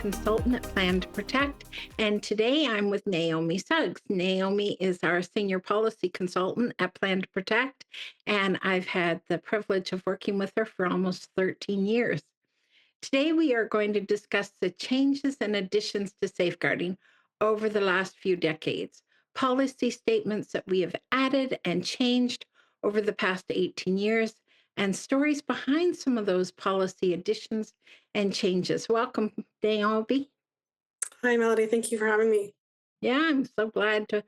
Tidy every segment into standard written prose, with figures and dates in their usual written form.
consultant at Plan to Protect, and today I'm with Naomi Suggs. Naomi is our senior policy consultant at Plan to Protect, and I've had the privilege of working with her for almost 13 years. Today we are going to discuss the changes and additions to safeguarding over the last few decades, policy statements that we have added and changed over the past 18 years, and stories behind some of those policy additions and changes. Welcome, Naomi. Hi, Melodie. Thank you for having me. Yeah, I'm so glad to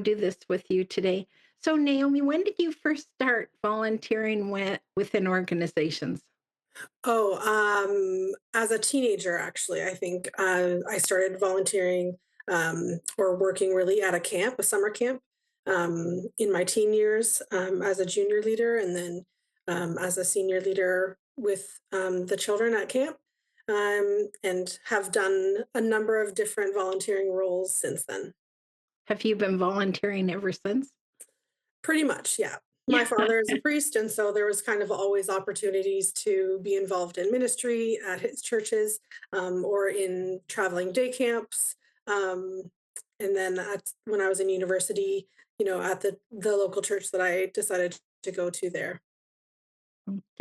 do this with you today. So, Naomi, when did you first start volunteering within organizations? As a teenager, actually, I think I started volunteering or working really at a camp, a summer camp, in my teen years as a junior leader, and then as a senior leader with the children at camp, and have done a number of different volunteering roles since then. Have you been volunteering ever since? Pretty much, yeah. My Yeah. father is a priest, and so there was kind of always opportunities to be involved in ministry at his churches, or in traveling day camps. Um, and then when I was in university, at the local church that I decided to go to there.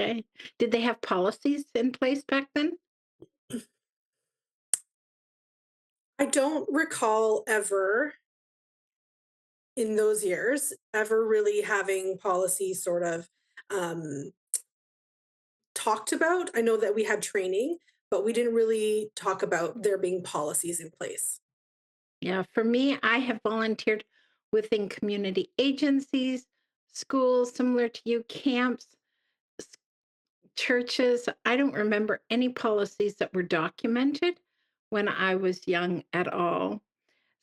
Okay. Did they have policies in place back then? I don't recall ever in those years ever really having policy sort of um, talked about. I know that we had training, but we didn't really talk about there being policies in place. Yeah, for me, I have volunteered within community agencies, schools similar to you, camps, s- churches. I don't remember any policies that were documented when I was young at all.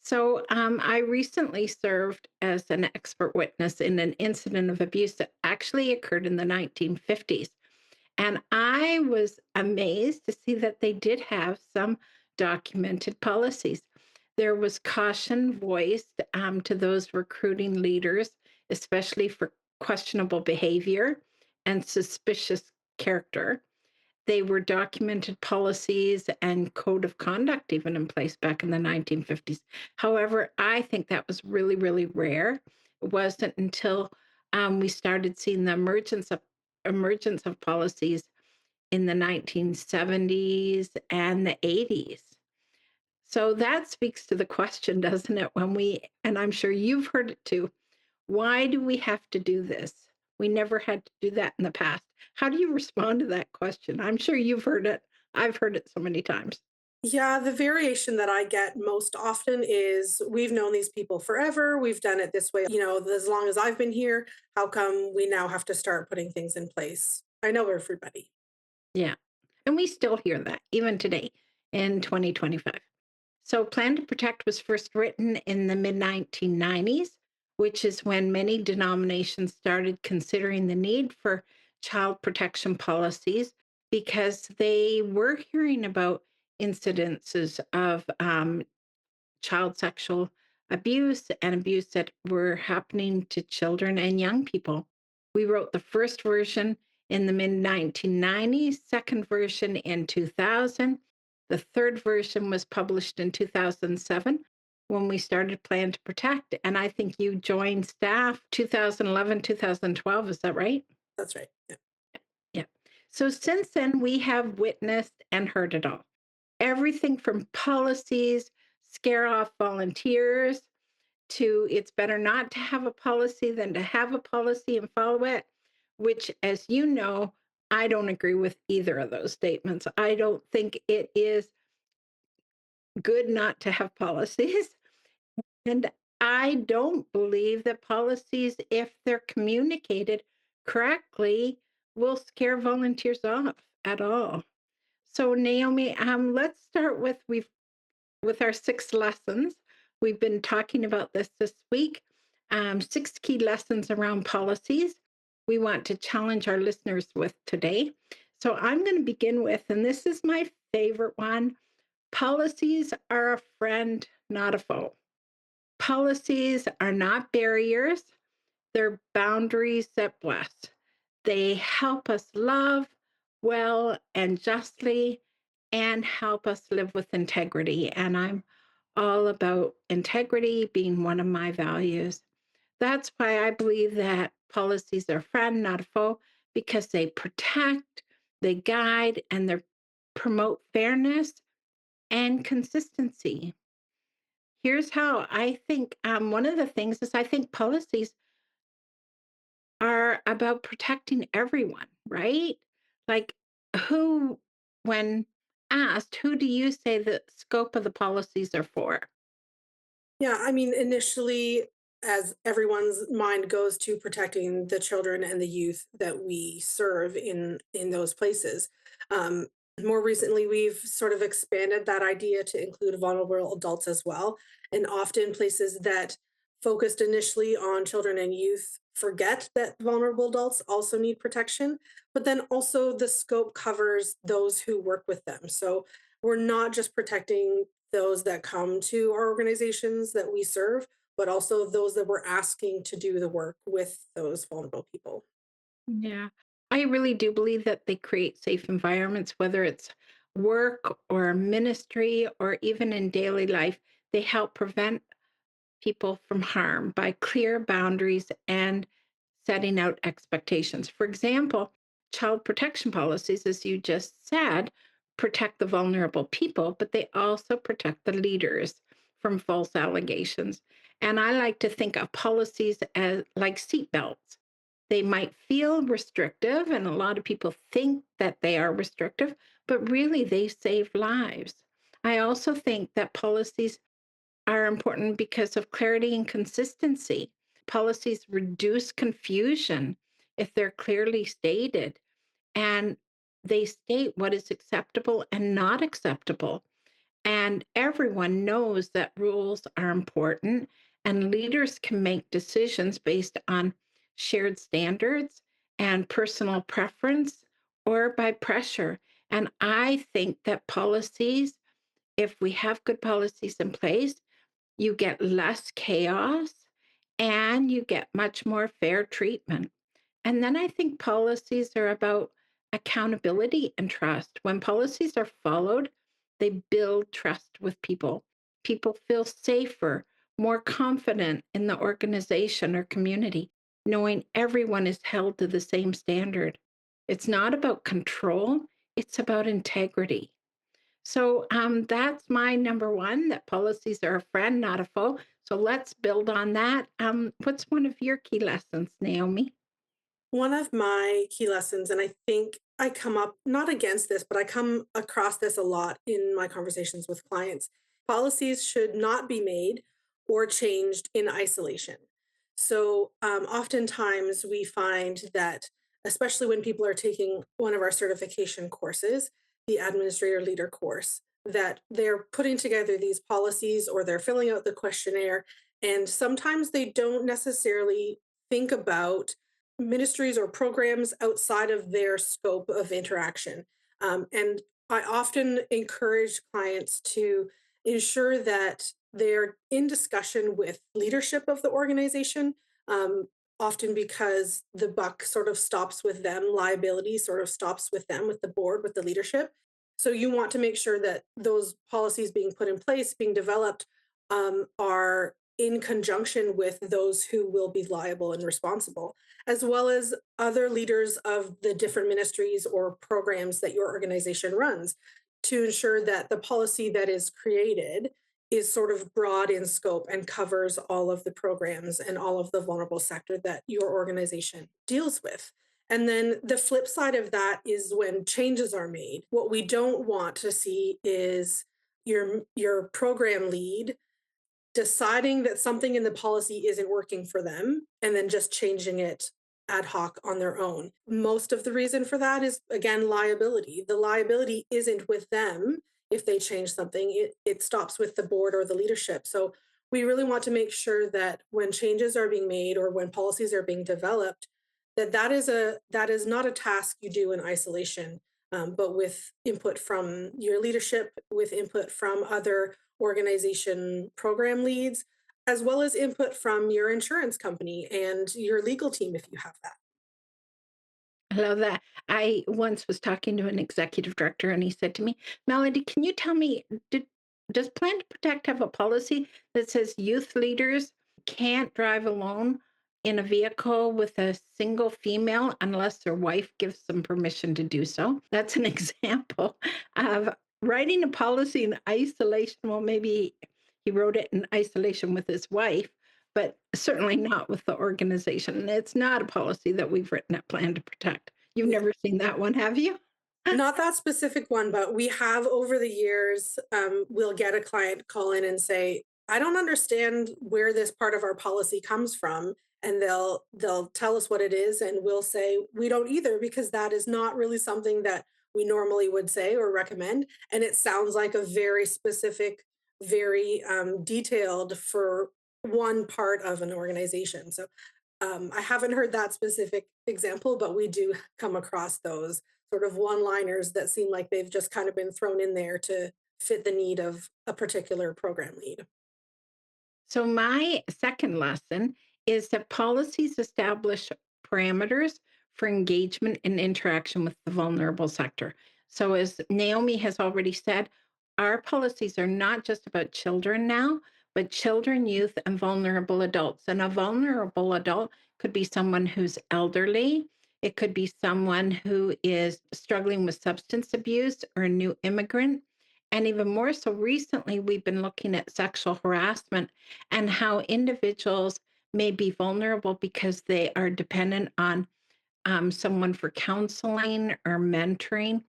So, I recently served as an expert witness in an incident of abuse that actually occurred in the 1950s. And I was amazed to see that they did have some documented policies. There was caution voiced to those recruiting leaders, especially for questionable behavior and suspicious character. They were documented policies and code of conduct even in place back in the 1950s. However, I think that was really, really rare. It wasn't until we started seeing the emergence of policies in the 1970s and the 80s. So that speaks to the question, doesn't it? And I'm sure you've heard it too, why do we have to do this? We never had to do that in the past. How do you respond to that question? I'm sure you've heard it. I've heard it so many times. Yeah, the variation that I get most often is we've known these people forever. We've done it this way, as long as I've been here. How come we now have to start putting things in place? I know everybody. Yeah. And we still hear that even today in 2025. So, Plan to Protect was first written in the mid 1990s, which is when many denominations started considering the need for child protection policies because they were hearing about incidences of child sexual abuse and abuse that were happening to children and young people. We wrote the first version in the mid 1990s, second version in 2000. The third version was published in 2007 when we started Plan to Protect. And I think you joined staff 2011, 2012. Is that right? That's right. Yeah. Yeah. So since then, we have witnessed and heard it all, everything from policies, scare off volunteers, to it's better not to have a policy than to have a policy and follow it, which, as you know, I don't agree with either of those statements. I don't think it is good not to have policies. And I don't believe that policies, if they're communicated correctly, will scare volunteers off at all. So, Naomi, let's start with our 6 lessons. We've been talking about this week. 6 key lessons around policies we want to challenge our listeners with today. So I'm going to begin with, and this is my favorite one: policies are a friend, not a foe. Policies are not barriers, they're boundaries that bless. They help us love well and justly, and help us live with integrity. And I'm all about integrity being one of my values. That's why I believe that policies are a friend, not a foe, because they protect, they guide, and they promote fairness and consistency. Here's how I think one of the things is I think policies are about protecting everyone, right? Like, who, when asked, who do you say the scope of the policies are for? Yeah, I mean, initially, as everyone's mind goes to protecting the children and the youth that we serve in those places. Um, More recently, we've sort of expanded that idea to include vulnerable adults as well. And often places that focused initially on children and youth forget that vulnerable adults also need protection, but then also the scope covers those who work with them. So we're not just protecting those that come to our organizations that we serve, but also those that we're asking to do the work with those vulnerable people. Yeah. I really do believe that they create safe environments, whether it's work or ministry or even in daily life. They help prevent people from harm by clear boundaries and setting out expectations. For example, child protection policies, as you just said, protect the vulnerable people, but they also protect the leaders from false allegations. And I like to think of policies as like seatbelts. They might feel restrictive, and a lot of people think that they are restrictive, but really they save lives. I also think that policies are important because of clarity and consistency. Policies reduce confusion if they're clearly stated and they state what is acceptable and not acceptable. And everyone knows that rules are important and leaders can make decisions based on shared standards and personal preference or by pressure. And I think that policies, if we have good policies in place, you get less chaos and you get much more fair treatment. And then I think policies are about accountability and trust. When policies are followed, they build trust with people. People feel safer, more confident in the organization or community, knowing everyone is held to the same standard. It's not about control, it's about integrity. So that's my number one, that policies are a friend, not a foe. So let's build on that. What's one of your key lessons, Naomi? One of my key lessons, and I think I come up not against this, but I come across this a lot in my conversations with clients. Policies should not be made or changed in isolation. So, oftentimes we find that, especially when people are taking one of our certification courses, the administrator leader course, that they're putting together these policies or they're filling out the questionnaire. And sometimes they don't necessarily think about ministries or programs outside of their scope of interaction. And I often encourage clients to ensure that they're in discussion with leadership of the organization, often because the buck sort of stops with them, liability sort of stops with them, with the board, with the leadership. So you want to make sure that those policies being put in place, being developed, are in conjunction with those who will be liable and responsible, as well as other leaders of the different ministries or programs that your organization runs, to ensure that the policy that is created is sort of broad in scope and covers all of the programs and all of the vulnerable sector that your organization deals with. And then the flip side of that is when changes are made. What we don't want to see is your program lead deciding that something in the policy isn't working for them and then just changing it ad hoc on their own. Most of the reason for that is, again, liability. The liability isn't with them if they change something, it stops with the board or the leadership. So we really want to make sure that when changes are being made or when policies are being developed, that is not a task you do in isolation, but with input from your leadership, with input from other organization program leads, as well as input from your insurance company and your legal team if you have that. I love that. I once was talking to an executive director and he said to me, Melody, can you tell me, did, does Plan to Protect have a policy that says youth leaders can't drive alone in a vehicle with a single female unless their wife gives them permission to do so? That's an example of writing a policy in isolation. Well, maybe he wrote it in isolation with his wife, but certainly not with the organization. And it's not a policy that we've written at Plan to Protect. You've Yeah. never seen that one, have you? Not that specific one, but we have over the years, we'll get a client call in and say, I don't understand where this part of our policy comes from. And they'll tell us what it is, and we'll say we don't either because that is not really something that we normally would say or recommend. And it sounds like a very specific, very detailed for one part of an organization. So I haven't heard that specific example, but we do come across those sort of one liners that seem like they've just kind of been thrown in there to fit the need of a particular program lead. So, my second lesson is that policies establish parameters for engagement and interaction with the vulnerable sector. So, as Naomi has already said, our policies are not just about children now, but children, youth, and vulnerable adults. And a vulnerable adult could be someone who's elderly, it could be someone who is struggling with substance abuse or a new immigrant. And even more so recently, we've been looking at sexual harassment and how individuals may be vulnerable because they are dependent on someone for counseling or mentoring,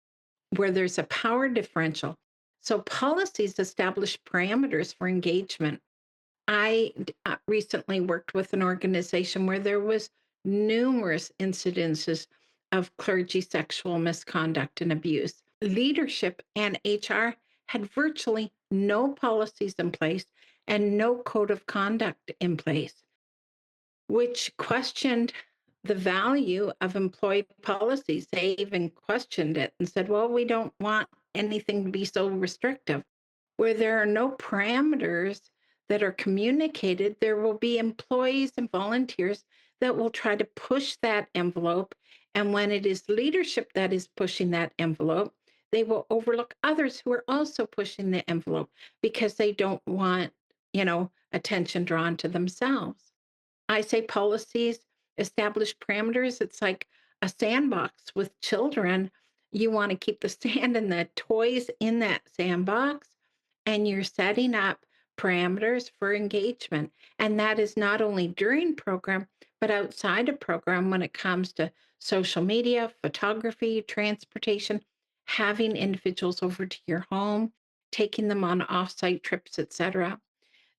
where there's a power differential. So, policies establish parameters for engagement. I recently worked with an organization where there was numerous incidences of clergy sexual misconduct and abuse. Leadership and HR had virtually no policies in place and no code of conduct in place, which questioned the value of employee policies. They even questioned it and said, well, we don't want anything to be so restrictive. Where there are no parameters that are communicated, there will be employees and volunteers that will try to push that envelope. And when it is leadership that is pushing that envelope, they will overlook others who are also pushing the envelope because they don't want, attention drawn to themselves. I say policies establish parameters. It's like a sandbox with children. You want to keep the sand and the toys in that sandbox, and you're setting up parameters for engagement. And that is not only during program, but outside of program when it comes to social media, photography, transportation, having individuals over to your home, taking them on offsite trips, etc.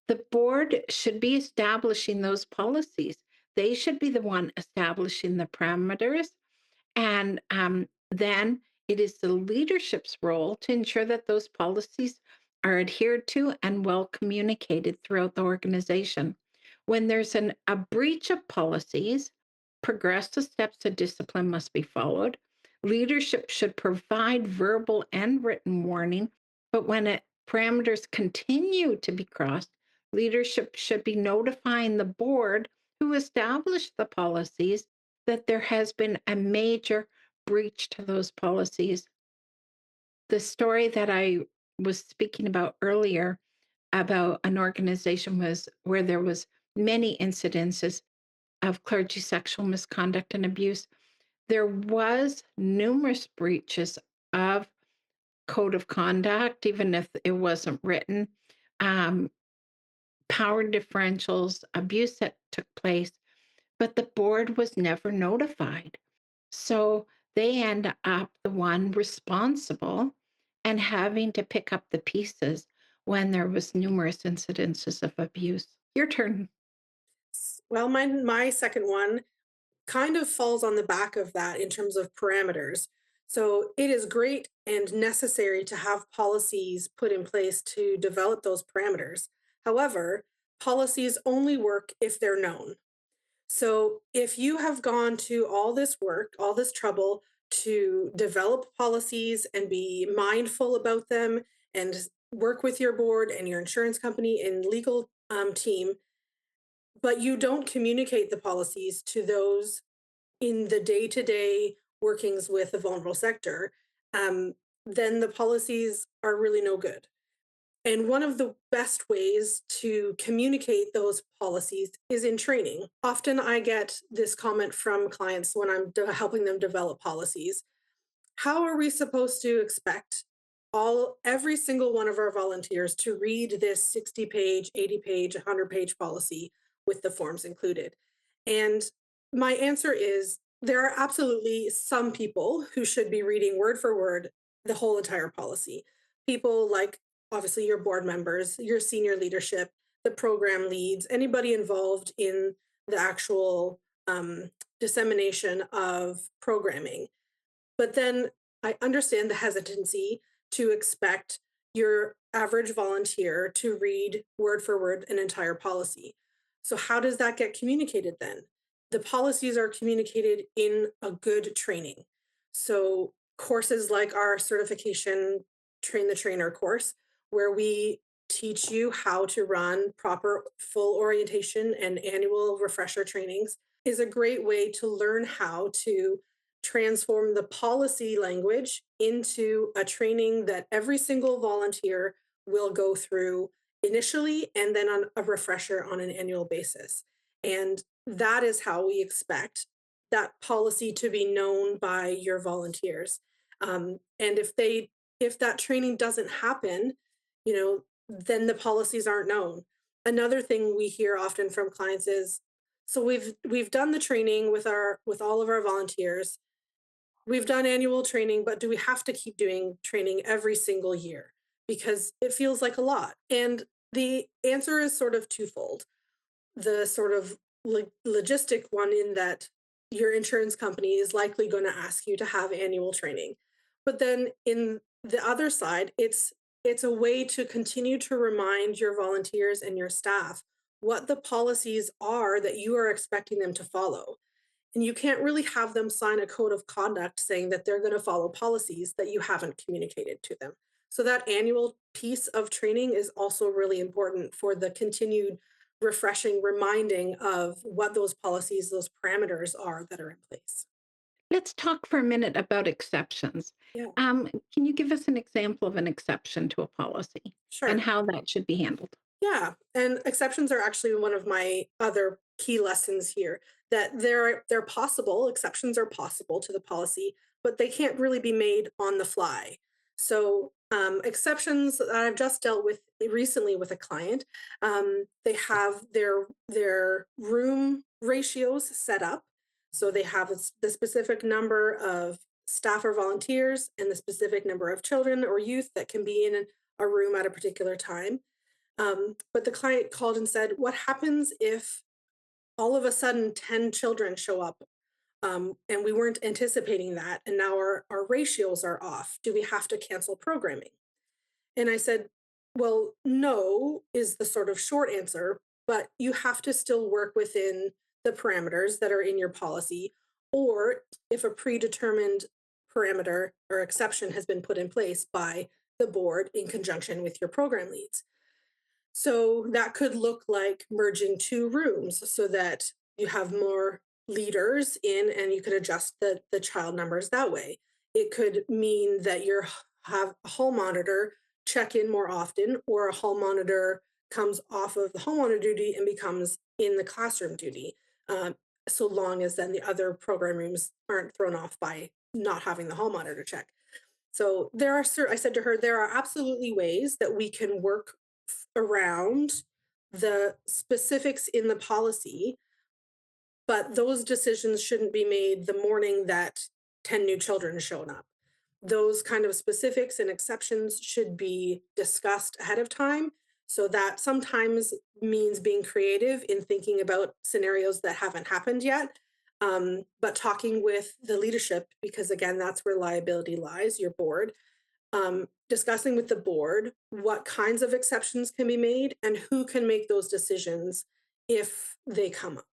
The board should be establishing those policies. They should be the one establishing the parameters. And then it is the leadership's role to ensure that those policies are adhered to and well communicated throughout the organization. When there's a breach of policies, progressive steps to discipline must be followed. Leadership should provide verbal and written warning, but when parameters continue to be crossed, leadership should be notifying the board who established the policies that there has been a major breach to those policies. The story that I was speaking about earlier about an organization was where there was many incidences of clergy sexual misconduct and abuse. There was numerous breaches of code of conduct, even if it wasn't written. Um, Power differentials, abuse that took place, but the board was never notified. So they end up the one responsible and having to pick up the pieces when there was numerous incidences of abuse. Your turn. Well, my second one kind of falls on the back of that in terms of parameters. So it is great and necessary to have policies put in place to develop those parameters. However, policies only work if they're known. So if you have gone to all this work, all this trouble to develop policies and be mindful about them and work with your board and your insurance company and legal team, but you don't communicate the policies to those in the day to day workings with the vulnerable sector, um, then the policies are really no good. And one of the best ways to communicate those policies is in training. Often I get this comment from clients when I'm helping them develop policies. How are we supposed to expect every single one of our volunteers to read this 60-page, 80-page, 100-page policy with the forms included? And my answer is there are absolutely some people who should be reading word for word the whole entire policy. People like obviously your board members, your senior leadership, the program leads, anybody involved in the actual dissemination of programming. But then I understand the hesitancy to expect your average volunteer to read word for word an entire policy. So, how does that get communicated then? The policies are communicated in a good training. So, courses like our certification Train the Trainer course, where we teach you how to run proper full orientation and annual refresher trainings, is a great way to learn how to transform the policy language into a training that every single volunteer will go through initially and then on a refresher on an annual basis. And that is how we expect that policy to be known by your volunteers. And if that training doesn't happen, then the policies aren't known. Another thing we hear often from clients is, so we've done the training with all of our volunteers. We've done annual training, but do we have to keep doing training every single year? Because it feels like a lot. And the answer is sort of twofold. The sort of logistic one, in that your insurance company is likely going to ask you to have annual training. But then in the other side, it's a way to continue to remind your volunteers and your staff what the policies are that you are expecting them to follow. And you can't really have them sign a code of conduct saying that they're going to follow policies that you haven't communicated to them. So that annual piece of training is also really important for the continued refreshing reminding of what those policies, those parameters are that are in place. Let's talk for a minute about exceptions. Yeah, Can you give us an example of an exception to a policy and sure. how that should be handled? Yeah, and exceptions are actually one of my other key lessons here, that they're possible, exceptions are possible to the policy, but they can't really be made on the fly. So, exceptions that I've just dealt with recently with a client, they have their room ratios set up. So they have the specific number of staff or volunteers and the specific number of children or youth that can be in a room at a particular time. But the client called and said, what happens if all of a sudden 10 children show up, and we weren't anticipating that, and now our ratios are off? Do we have to cancel programming? And I said, well, no, is the sort of short answer, but you have to still work within the parameters that are in your policy. Or if a predetermined parameter or exception has been put in place by the board in conjunction with your program leads. So that could look like merging two rooms so that you have more leaders in and you could adjust the child numbers that way. It could mean that you have a hall monitor check in more often, or a hall monitor comes off of the hall monitor duty and becomes in the classroom duty. So long as then the other program rooms aren't thrown off by not having the hall monitor check. So I said to her, there are absolutely ways that we can work around the specifics in the policy, but those decisions shouldn't be made the morning that 10 new children showed up. Those kind of specifics and exceptions should be discussed ahead of time. So that sometimes means being creative in thinking about scenarios that haven't happened yet, but talking with the leadership, because again, that's where liability lies, your board, discussing with the board what kinds of exceptions can be made and who can make those decisions if they come up.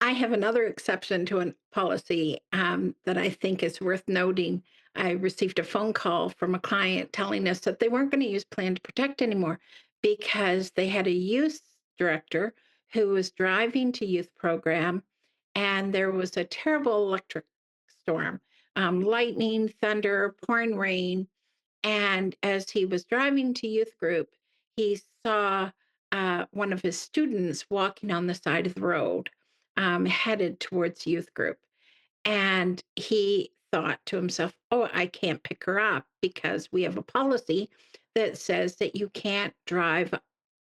I have another exception to a policy that I think is worth noting. I received a phone call from a client telling us that they weren't going to use Plan to Protect anymore because they had a youth director who was driving to youth program, and there was a terrible electric storm, lightning, thunder, pouring rain. And as he was driving to youth group, he saw one of his students walking on the side of the road, headed towards youth group. And he thought to himself, oh, I can't pick her up because we have a policy that says that you can't drive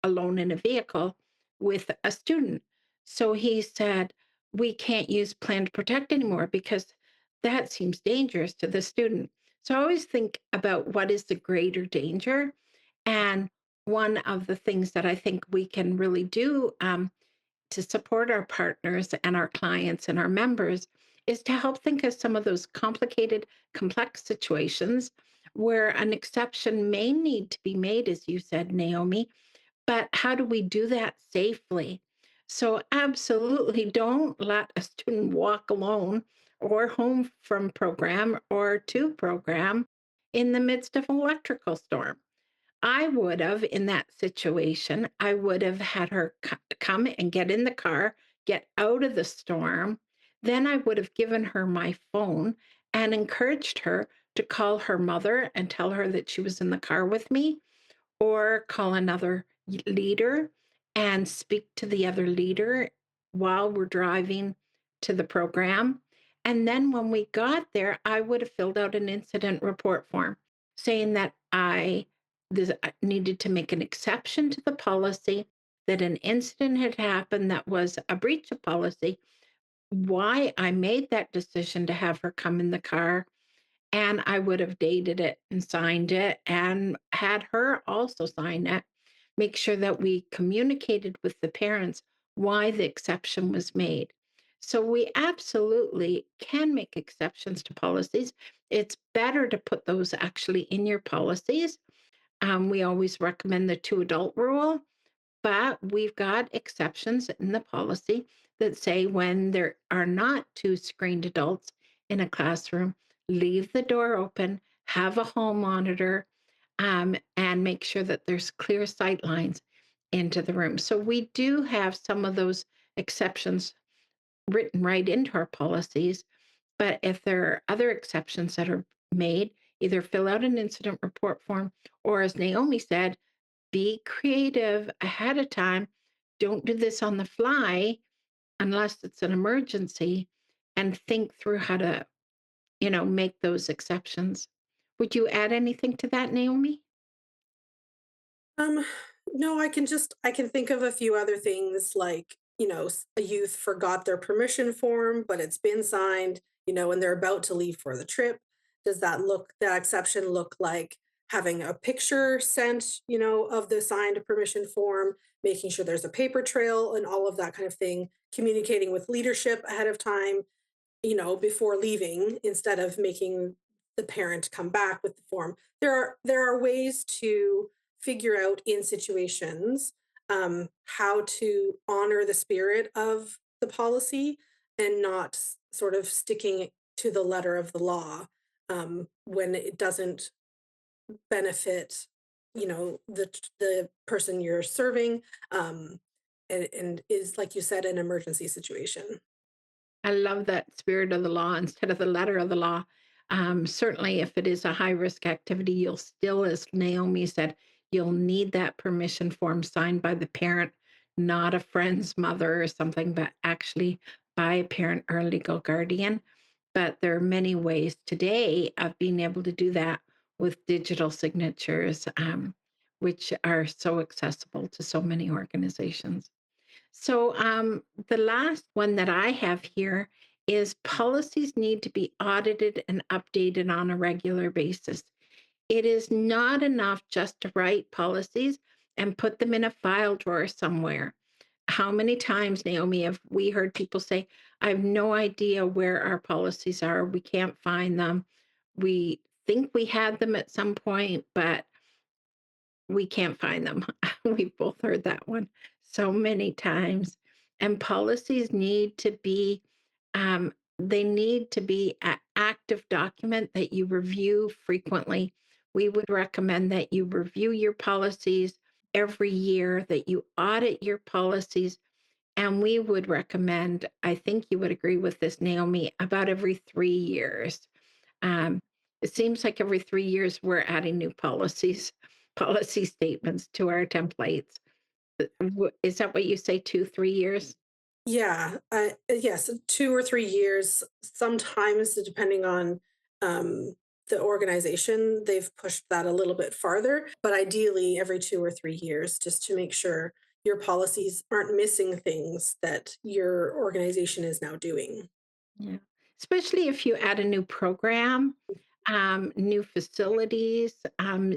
alone in a vehicle with a student. So he said, we can't use plan to protect anymore because that seems dangerous to the student. So I always think about what is the greater danger. And one of the things that I think we can really do to support our partners and our clients and our members is to help think of some of those complicated, complex situations where an exception may need to be made, as you said, Naomi. But how do we do that safely? So, absolutely don't let a student walk alone or home from program or to program in the midst of an electrical storm. I would have, in that situation, I would have had her come and get in the car, get out of the storm. Then I would have given her my phone and encouraged her to call her mother and tell her that she was in the car with me, or call another leader and speak to the other leader while we're driving to the program. And then when we got there, I would have filled out an incident report form saying that I needed to make an exception to the policy, that an incident had happened that was a breach of policy, why I made that decision to have her come in the car, and I would have dated it and signed it and had her also sign it. Make sure that we communicated with the parents why the exception was made. So we absolutely can make exceptions to policies. It's better to put those actually in your policies. We always recommend the 2 adult rule, but we've got exceptions in the policy that say when there are not 2 screened adults in a classroom, leave the door open, have a hall monitor, and make sure that there's clear sight lines into the room. So we do have some of those exceptions written right into our policies. But if there are other exceptions that are made, either fill out an incident report form, or as Naomi said, be creative ahead of time. Don't do this on the fly unless it's an emergency, and think through how to, make those exceptions. Would you add anything to that, Naomi? Um, no, I can think of a few other things like, a youth forgot their permission form, but it's been signed, and they're about to leave for the trip. Does that exception look like having a picture sent, of the signed permission form, making sure there's a paper trail and all of that kind of thing, communicating with leadership ahead of time, before leaving instead of making the parent come back with the form. There are ways to figure out in situations how to honor the spirit of the policy and not sort of sticking to the letter of the law when it doesn't benefit, the person you're serving, and is, like you said, an emergency situation. I love that spirit of the law instead of the letter of the law. Certainly, if it is a high risk activity, you'll still, as Naomi said, you'll need that permission form signed by the parent, not a friend's mother or something, but actually by a parent or a legal guardian. But there are many ways today of being able to do that with digital signatures, which are so accessible to so many organizations. So, the last one that I have here is policies need to be audited and updated on a regular basis. It is not enough just to write policies and put them in a file drawer somewhere. How many times, Naomi, have we heard people say, I have no idea where our policies are? We can't find them. We think we had them at some point, but we can't find them. We've both heard that one so many times. And policies need to be, they need to be an active document that you review frequently. We would recommend that you review your policies every year, that you audit your policies And we would recommend, I think you would agree with this, Naomi, about every 3 years. Um, it seems like every 3 years we're adding new policies, policy statements to our templates. Is that what you say, 2, 3 years? Yeah, yes, 2 or 3 years, sometimes depending on, um, the organization, they've pushed that a little bit farther, but ideally every 2 or 3 years just to make sure your policies aren't missing things that your organization is now doing. Yeah. Especially if you add a new program, new facilities,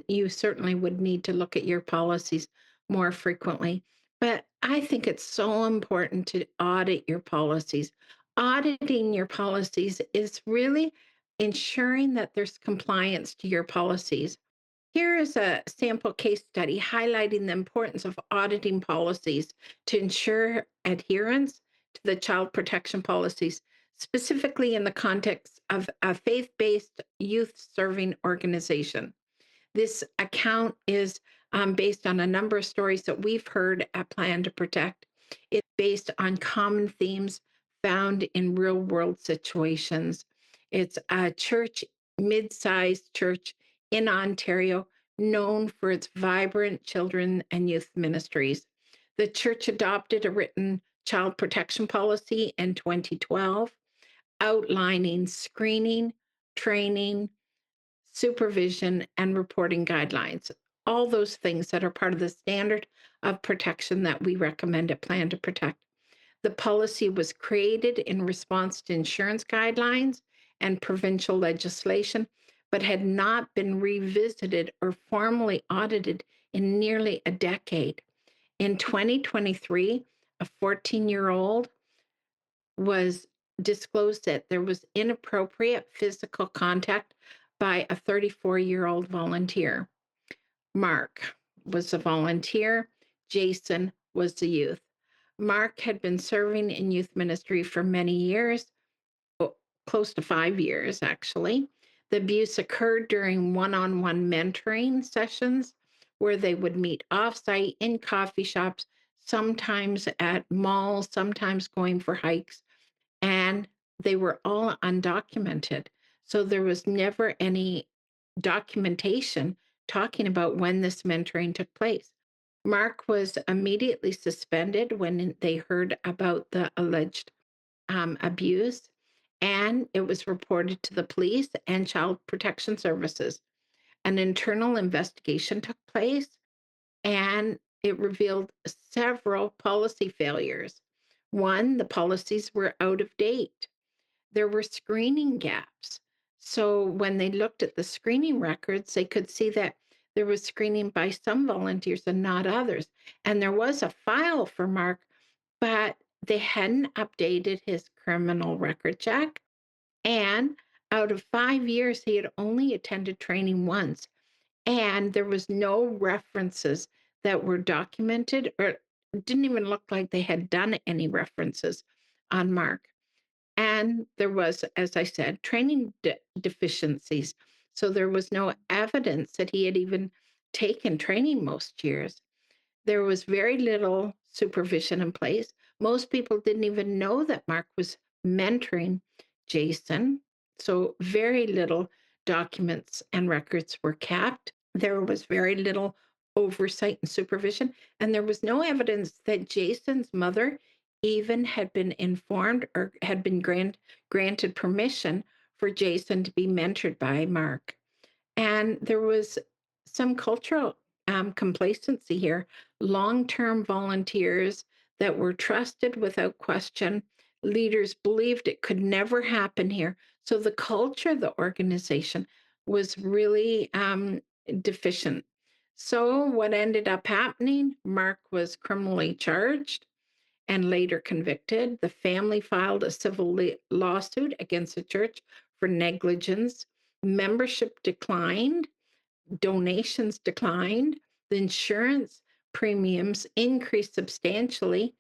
you certainly would need to look at your policies more frequently. But I think it's so important to audit your policies. Auditing your policies is really ensuring that there's compliance to your policies. Here is a sample case study highlighting the importance of auditing policies to ensure adherence to the child protection policies, specifically in the context of a faith based youth serving organization. This account is based on a number of stories that we've heard at Plan to Protect. It's based on common themes found in real world situations. It's a church, mid sized church in Ontario, known for its vibrant children and youth ministries. The church adopted a written child protection policy in 2012, outlining screening, training, supervision, and reporting guidelines. All those things that are part of the standard of protection that we recommend at Plan to Protect. The policy was created in response to insurance guidelines and provincial legislation, but had not been revisited or formally audited in nearly a decade. In 2023, a 14-year-old was disclosed that there was inappropriate physical contact by a 34-year-old volunteer. Mark was a volunteer, Jason was the youth. Mark had been serving in youth ministry for many years, close to 5 years, actually. The abuse occurred during one on one mentoring sessions where they would meet offsite in coffee shops, sometimes at malls, sometimes going for hikes, and they were all undocumented. So there was never any documentation talking about when this mentoring took place. Mark was immediately suspended when they heard about the alleged abuse, and it was reported to the police and child protection services. An internal investigation took place, and it revealed several policy failures. One, the policies were out of date. There were screening gaps. So when they looked at the screening records, they could see that there was screening by some volunteers and not others. And there was a file for Mark, but they hadn't updated his criminal record check. And out of 5 years, he had only attended training once. And there was no references that were documented, or it didn't even look like they had done any references on Mark. And there was, as I said, training deficiencies. So there was no evidence that he had even taken training most years. There was very little supervision in place. Most people didn't even know that Mark was mentoring Jason. So very little documents and records were kept. There was very little oversight and supervision. And there was no evidence that Jason's mother even had been informed or had been granted permission for Jason to be mentored by Mark. And there was some cultural complacency here. Long term volunteers that were trusted without question. Leaders believed it could never happen here. So the culture of the organization was really deficient. So, what ended up happening? Mark was criminally charged and later convicted. The family filed a civil lawsuit against the church for negligence. Membership declined, donations declined, the insurance premiums increased substantially,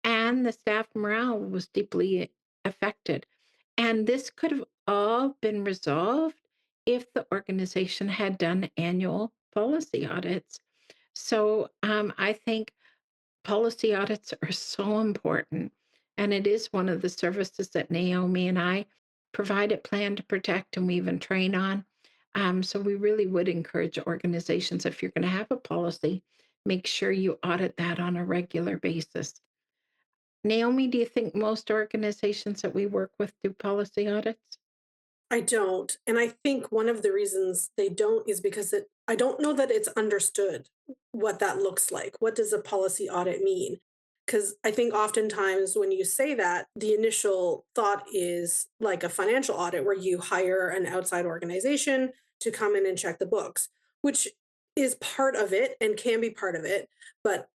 and the staff morale was deeply affected. And this could have all been resolved if the organization had done annual policy audits. So I think Policy audits are so important, and it is one of the services that Naomi and I provide at Plan to Protect, and we even train on. So we really would encourage organizations, if you're going to have a policy, make sure you audit that on a regular basis. Naomi, do you think most organizations that we work with do policy audits? I don't. And I think one of the reasons they don't is because I don't know that it's understood what that looks like. What does a policy audit mean? Because I think oftentimes when you say that, the initial thought is like a financial audit where you hire an outside organization to come in and check the books, which is part of it and can be part of it. But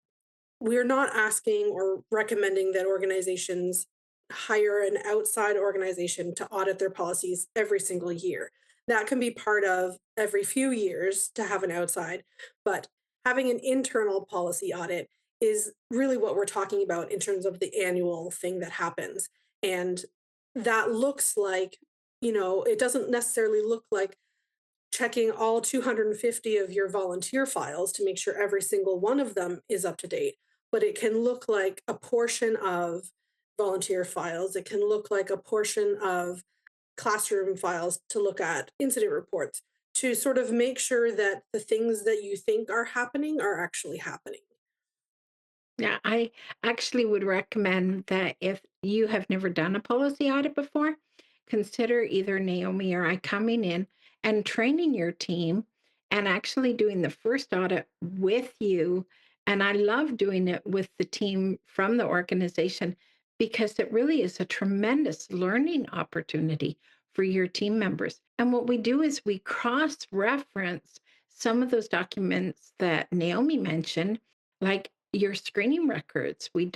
we're not asking or recommending that organizations hire an outside organization to audit their policies every single year. That can be part of every few years to have an outside, but having an internal policy audit is really what we're talking about in terms of the annual thing that happens. And that looks like, it doesn't necessarily look like checking all 250 of your volunteer files to make sure every single one of them is up to date. But it can look like a portion of volunteer files. It can look like a portion of classroom files to look at incident reports to sort of make sure that the things that you think are happening are actually happening. Yeah, I actually would recommend that if you have never done a policy audit before, consider either Naomi or I coming in and training your team and actually doing the first audit with you. And I love doing it with the team from the organization because it really is a tremendous learning opportunity for your team members. And what we do is we cross reference some of those documents that Naomi mentioned, like your screening records. We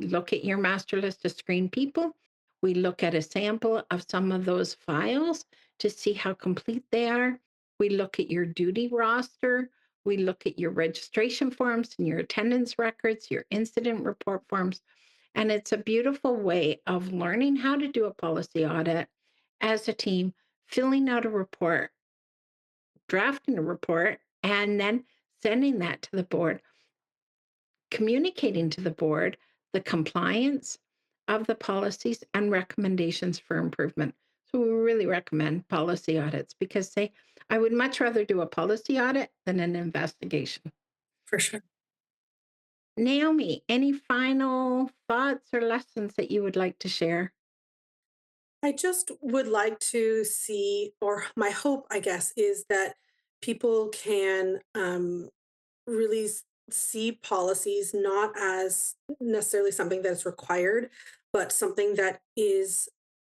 look at your master list of screened people. We look at a sample of some of those files to see how complete they are. We look at your duty roster. We look at your registration forms and your attendance records, your incident report forms. And it's a beautiful way of learning how to do a policy audit as a team, filling out a report, drafting a report, and then sending that to the board, communicating to the board the compliance of the policies and recommendations for improvement. So we really recommend policy audits because I would much rather do a policy audit than an investigation. For sure. Naomi, any final thoughts or lessons that you would like to share? I just would like to see, or my hope, I guess, is that people can really see policies not as necessarily something that's required, but something that is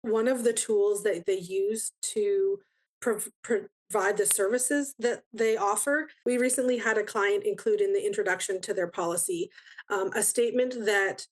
one of the tools that they use to provide the services that they offer. We recently had a client include in the introduction to their policy a statement that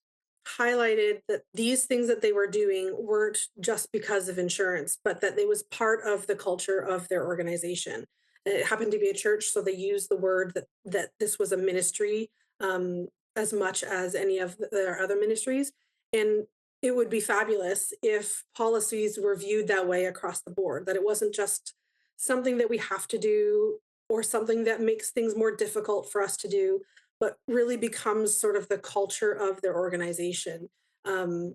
highlighted that these things that they were doing weren't just because of insurance, but that it was part of the culture of their organization. It happened to be a church, so they used the word that this was a ministry as much as any of their other ministries. And it would be fabulous if policies were viewed that way across the board, that it wasn't just something that we have to do or something that makes things more difficult for us to do, but really becomes sort of the culture of their organization. And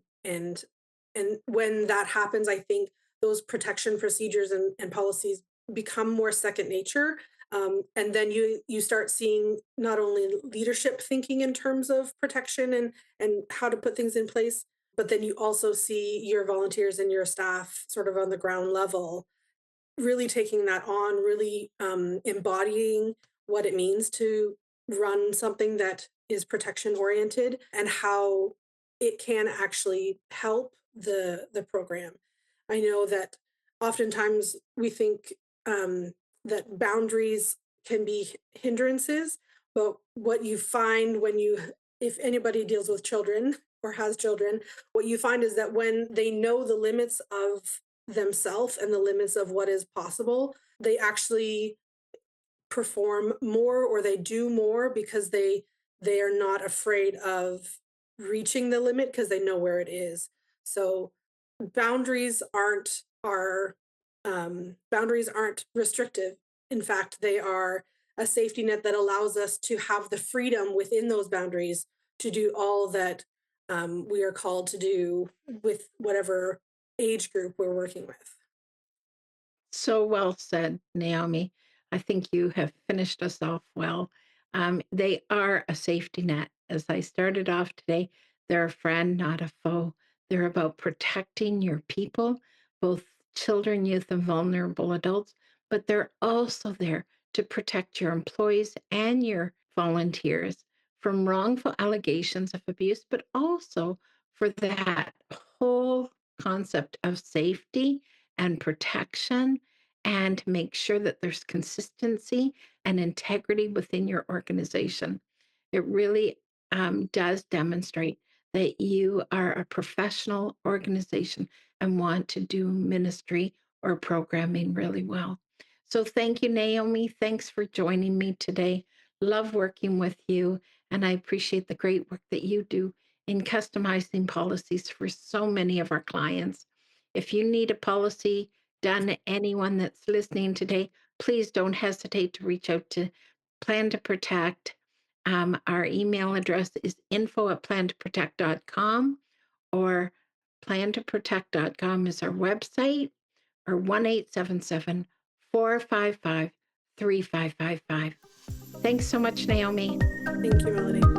when that happens, I think those protection procedures and policies become more second nature. And then you start seeing not only leadership thinking in terms of protection and how to put things in place, but then you also see your volunteers and your staff sort of on the ground level really taking that on, really embodying what it means to run something that is protection oriented and how it can actually help the program. I know that oftentimes we think that boundaries can be hindrances, but what you find when if anybody deals with children or has children, what you find is that when they know the limits of themselves and the limits of what is possible, they actually perform more or they do more because they are not afraid of reaching the limit because they know where it is. So boundaries aren't restrictive. In fact, they are a safety net that allows us to have the freedom within those boundaries to do all that we are called to do with whatever age group we're working with. So well said, Naomi. I think you have finished us off well. They are a safety net. As I started off today, they're a friend, not a foe. They're about protecting your people, both children, youth, and vulnerable adults, but they're also there to protect your employees and your volunteers from wrongful allegations of abuse, but also for that whole concept of safety and protection, and make sure that there's consistency and integrity within your organization. It really does demonstrate that you are a professional organization and want to do ministry or programming really well. So, thank you, Naomi. Thanks for joining me today. Love working with you, and I appreciate the great work that you do in customizing policies for so many of our clients. If you need a policy done, anyone that's listening today, please don't hesitate to reach out to Plan to Protect. Our email address is info@plantoprotect.com, or plantoprotect.com is our website, or 1-877-455-3555. Thanks so much, Naomi. Thank you, Melody.